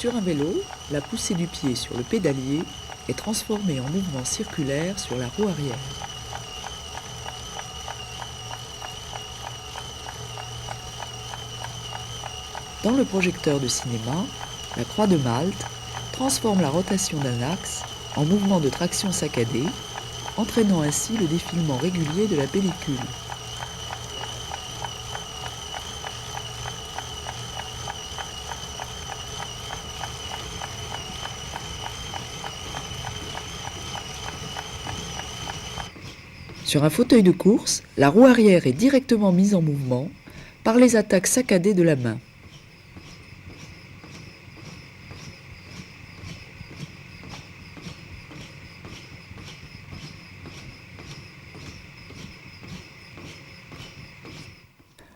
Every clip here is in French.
Sur un vélo, la poussée du pied sur le pédalier est transformée en mouvement circulaire sur la roue arrière. Dans le projecteur de cinéma, la croix de Malte transforme la rotation d'un axe en mouvement de traction saccadée, entraînant ainsi le défilement régulier de la pellicule. Sur un fauteuil de course, la roue arrière est directement mise en mouvement par les attaques saccadées de la main.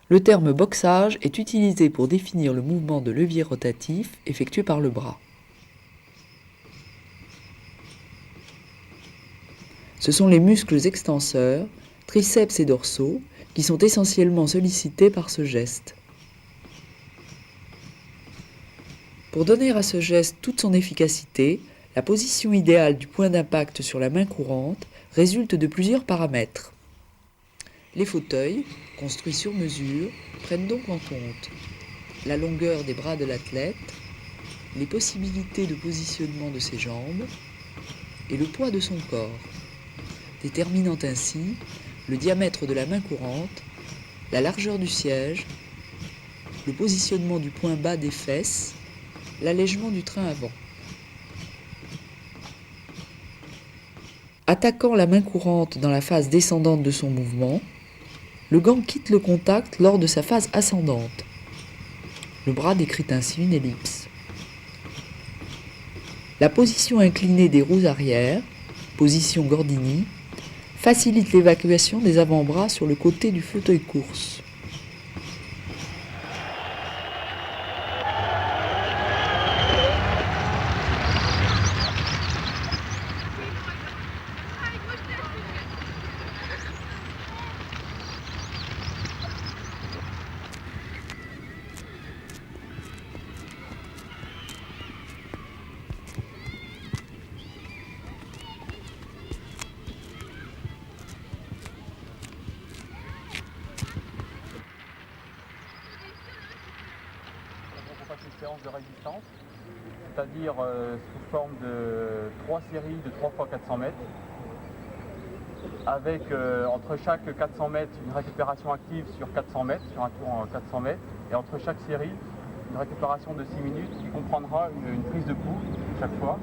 Le terme boxage est utilisé pour définir le mouvement de levier rotatif effectué par le bras. Ce sont les muscles extenseurs, triceps et dorsaux, qui sont essentiellement sollicités par ce geste. Pour donner à ce geste toute son efficacité, la position idéale du point d'impact sur la main courante résulte de plusieurs paramètres. Les fauteuils, construits sur mesure, prennent donc en compte la longueur des bras de l'athlète, les possibilités de positionnement de ses jambes et le poids de son corps, déterminant ainsi le diamètre de la main courante, la largeur du siège, le positionnement du point bas des fesses, l'allègement du train avant. Attaquant la main courante dans la phase descendante de son mouvement, le gant quitte le contact lors de sa phase ascendante. Le bras décrit ainsi une ellipse. La position inclinée des roues arrière, position Gordini, facilite l'évacuation des avant-bras sur le côté du fauteuil course. Une séance de résistance, c'est-à-dire sous forme de 3 séries de 3 x 400 mètres, avec entre chaque 400 mètres une récupération active sur 400 mètres, sur un tour en 400 mètres, et entre chaque série une récupération de 6 minutes qui comprendra une prise de pouls chaque fois.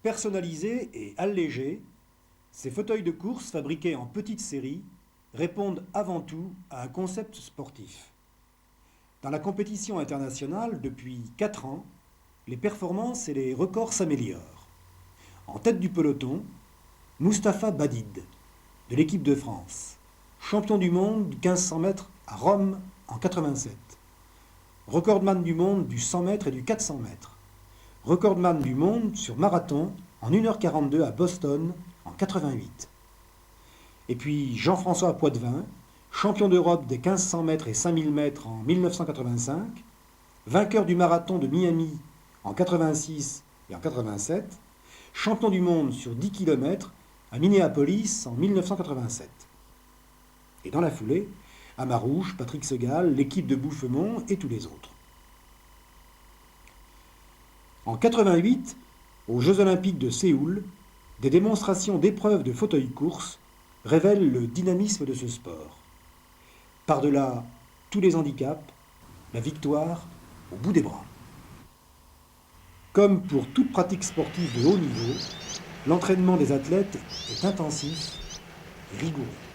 Personnalisés et allégés, ces fauteuils de course fabriqués en petite série répondent avant tout à un concept sportif. Dans la compétition internationale, depuis 4 ans, les performances et les records s'améliorent. En tête du peloton, Mustapha Badid, de l'équipe de France, champion du monde du 1500 mètres à Rome en 87, recordman du monde du 100 mètres et du 400 mètres, recordman du monde sur marathon en 1h42 à Boston en 88. Et puis Jean-François Poitvin, champion d'Europe des 1500 mètres et 5000 mètres en 1985, vainqueur du marathon de Miami en 86 et en 87, champion du monde sur 10 km à Minneapolis en 1987. Et dans la foulée, Amarouche, Patrick Segal, l'équipe de Bouffemont et tous les autres. En 88, aux Jeux Olympiques de Séoul, des démonstrations d'épreuves de fauteuil-course révèlent le dynamisme de ce sport. Par-delà tous les handicaps, la victoire au bout des bras. Comme pour toute pratique sportive de haut niveau, l'entraînement des athlètes est intensif et rigoureux.